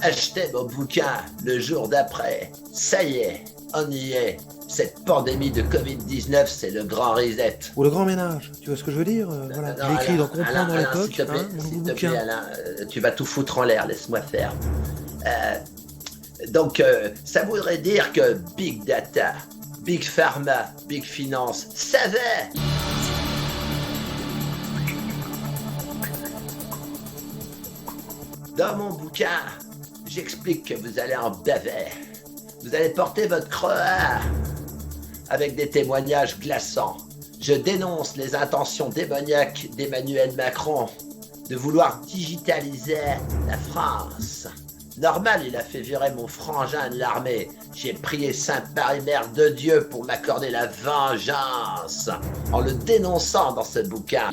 Achetez mon bouquin le jour d'après. Ça y est, on y est. Cette pandémie de Covid-19, c'est le grand reset. Ou le grand ménage, tu vois ce que je veux dire voilà. Non, Je l'ai écrit dans Alain, Comprendre Alain, s'il l'époque, te plaît, mon s'il nouveau te plaît, bouquin. Alain, tu vas tout foutre en l'air, laisse-moi faire. Donc, ça voudrait dire que Big Data, Big Pharma, Big Finance savaient. Dans mon bouquin, j'explique que vous allez en baver. Vous allez porter votre croix avec des témoignages glaçants. Je dénonce les intentions démoniaques d'Emmanuel Macron de vouloir digitaliser la France. Normal, il a fait virer mon frangin de l'armée. J'ai prié Sainte Marie Mère de Dieu pour m'accorder la vengeance en le dénonçant dans ce bouquin.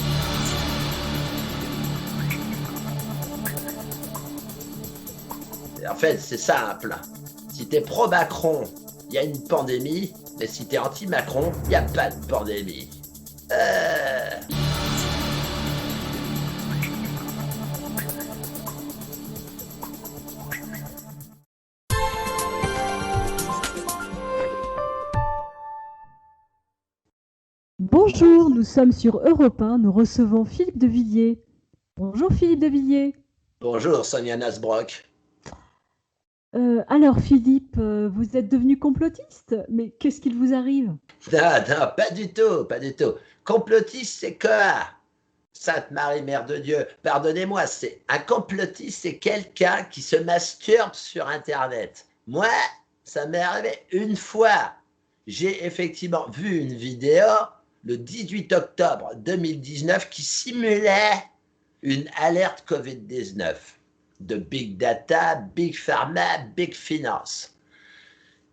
En fait, c'est simple. Si t'es pro-Macron, il y a une pandémie, mais si t'es anti-Macron, il n'y a pas de pandémie. Bonjour, nous sommes sur Europe 1, nous recevons Philippe de Villiers. Bonjour Philippe de Villiers. Bonjour Sonia Nasbrock. Alors Philippe, vous êtes devenu complotiste, mais qu'est-ce qu'il vous arrive? Non, pas du tout, pas du tout. Complotiste, c'est quoi? Sainte Marie, Mère de Dieu, pardonnez-moi, c'est un complotiste, c'est quelqu'un qui se masturbe sur Internet. Moi, ça m'est arrivé une fois. J'ai effectivement vu une vidéo le 18 octobre 2019 qui simulait une alerte Covid-19 de Big Data, Big Pharma, Big Finance.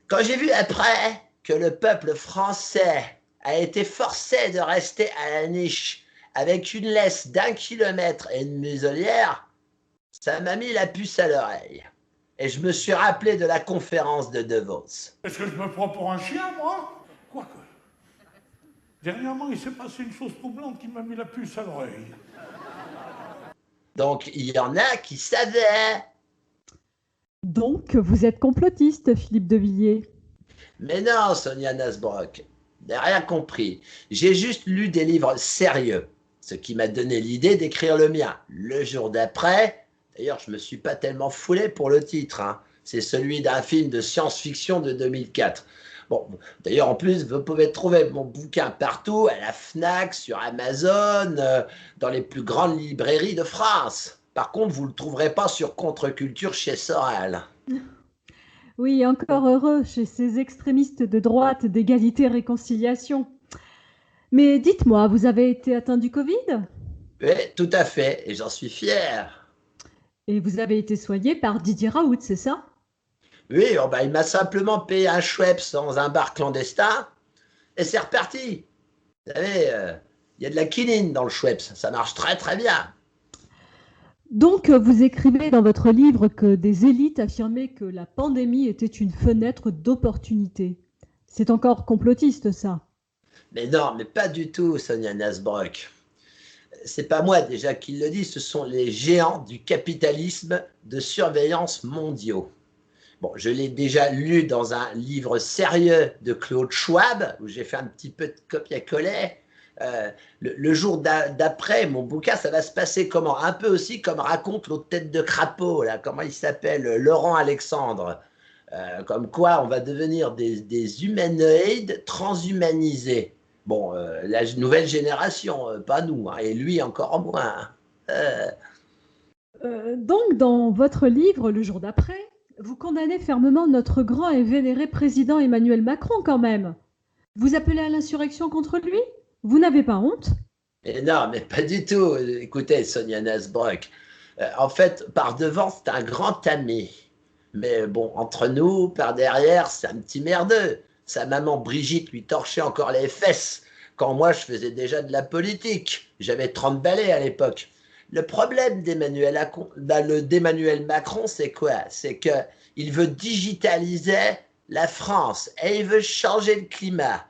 Quand j'ai vu après que le peuple français a été forcé de rester à la niche avec une laisse d'1,5 kilomètre et une muselière, ça m'a mis la puce à l'oreille. Et je me suis rappelé de la conférence de Davos. Est-ce que je me prends pour un chien, moi? Quoique. Dernièrement, il s'est passé une chose troublante qui m'a mis la puce à l'oreille. Donc, il y en a qui savaient. Donc, vous êtes complotiste, Philippe de Villiers. Mais non, Sonia Nasbrock, j'ai rien compris. J'ai juste lu des livres sérieux, ce qui m'a donné l'idée d'écrire le mien. Le jour d'après, d'ailleurs, je me suis pas tellement foulé pour le titre, hein. C'est celui d'un film de science-fiction de 2004. Bon, d'ailleurs, en plus, vous pouvez trouver mon bouquin partout, à la Fnac, sur Amazon, dans les plus grandes librairies de France. Par contre, vous ne le trouverez pas sur Contre-Culture chez Sorel. Oui, encore heureux chez ces extrémistes de droite d'égalité et réconciliation. Mais dites-moi, vous avez été atteint du Covid? Oui, tout à fait, et j'en suis fier. Et vous avez été soigné par Didier Raoult, c'est ça? Oui, oh bah, il m'a simplement payé un Schweppes dans un bar clandestin, et c'est reparti. Vous savez, il y a de la quinine dans le Schweppes, ça marche très très bien. Donc, vous écrivez dans votre livre que des élites affirmaient que la pandémie était une fenêtre d'opportunité. C'est encore complotiste, ça. Mais non, mais pas du tout, Sonia Nasbrock. C'est pas moi déjà qui le dis, ce sont les géants du capitalisme de surveillance mondiaux. Bon, je l'ai déjà lu dans un livre sérieux de Claude Schwab, où j'ai fait un petit peu de copier-coller. Le jour d'après, mon bouquin, ça va se passer comment? Un peu aussi comme raconte l'autre tête de crapaud, là, comment il s'appelle, Laurent Alexandre. Comme quoi, on va devenir des humanoïdes transhumanisés. Bon, la nouvelle génération, pas nous, hein, et lui encore moins. Donc, dans votre livre, Le jour d'après, vous condamnez fermement notre grand et vénéré président Emmanuel Macron quand même. Vous appelez à l'insurrection contre lui? Vous n'avez pas honte? Mais non, mais pas du tout. Écoutez, Sonia Nasbrock, en fait, par devant, c'est un grand ami. Mais bon, entre nous, par derrière, c'est un petit merdeux. Sa maman Brigitte lui torchait encore les fesses quand moi, je faisais déjà de la politique. J'avais 30 balais à l'époque. Le problème d'Emmanuel Macron, c'est quoi? C'est qu'il veut digitaliser la France et il veut changer le climat.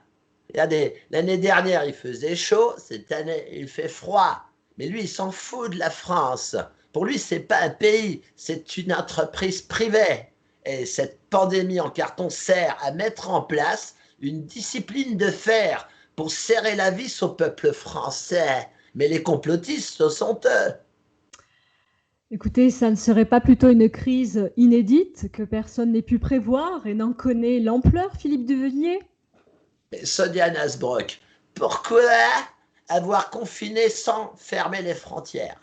Regardez, l'année dernière, il faisait chaud, cette année, il fait froid. Mais lui, il s'en fout de la France. Pour lui, c'est pas un pays, c'est une entreprise privée. Et cette pandémie en carton sert à mettre en place une discipline de fer pour serrer la vis au peuple français. Mais les complotistes, ce sont eux. Écoutez, ça ne serait pas plutôt une crise inédite que personne n'ait pu prévoir et n'en connaît l'ampleur, Philippe de Villiers? Mais Sonia Nasbrock, pourquoi avoir confiné sans fermer les frontières?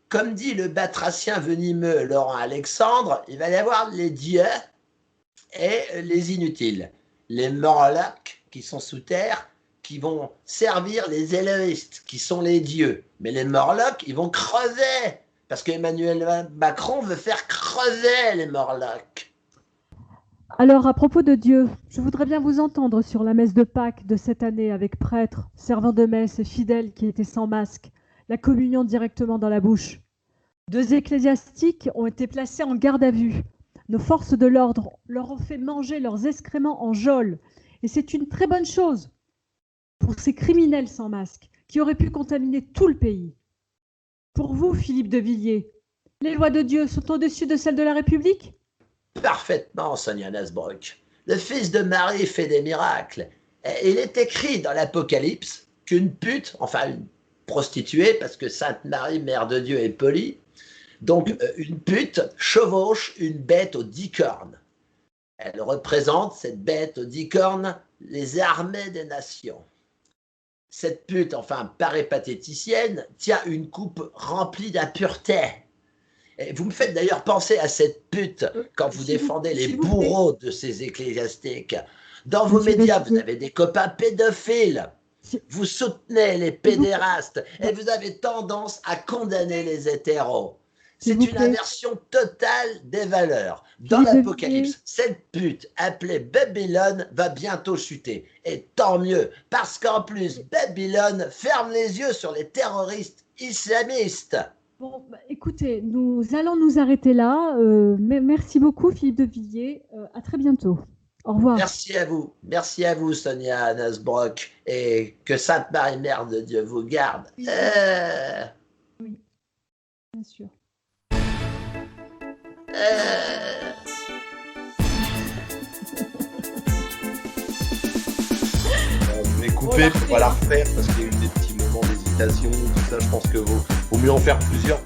Comme dit le batracien venimeux Laurent Alexandre, il va y avoir les dieux et les inutiles. Les Morlocks qui sont sous terre, qui vont servir les Éloïstes, qui sont les dieux. Mais les Morlocks, ils vont crever, parce qu'Emmanuel Macron veut faire crever les Morlocks. Alors, à propos de Dieu, je voudrais bien vous entendre sur la messe de Pâques de cette année avec prêtres, servants de messe et fidèles qui étaient sans masque, la communion directement dans la bouche. 2 ecclésiastiques ont été placés en garde à vue. Nos forces de l'ordre leur ont fait manger leurs excréments en geôle. Et c'est une très bonne chose pour ces criminels sans masque qui auraient pu contaminer tout le pays. Pour vous, Philippe de Villiers, les lois de Dieu sont au-dessus de celles de la République? Parfaitement, Sonia Nasbrock. Le fils de Marie fait des miracles. Et il est écrit dans l'Apocalypse qu'une pute, enfin une prostituée, parce que Sainte Marie, Mère de Dieu, est polie, donc une pute chevauche une bête aux 10 cornes. Elle représente, cette bête aux 10 cornes, les armées des nations. Cette pute, enfin péripatéticienne, tient une coupe remplie d'impureté. Et vous me faites d'ailleurs penser à cette pute quand vous défendez les bourreaux de ces ecclésiastiques. Dans vos médias, vous avez des copains pédophiles. Vous soutenez les pédérastes et vous avez tendance à condamner les hétéros. C'est une inversion totale des valeurs. Dans l'Apocalypse, cette pute appelée Babylone va bientôt chuter. Et tant mieux, parce qu'en plus, Babylone ferme les yeux sur les terroristes islamistes. Bon, écoutez, nous allons nous arrêter là. Merci beaucoup, Philippe de Villiers. À très bientôt. Au revoir. Merci à vous, Sonia Nasbrock. Et que Sainte Marie, Mère de Dieu, vous garde. Oui, bien sûr. Je vais couper pour pas la refaire parce qu'il y a eu des petits moments d'hésitation, tout ça. Je pense que vaut mieux en faire plusieurs.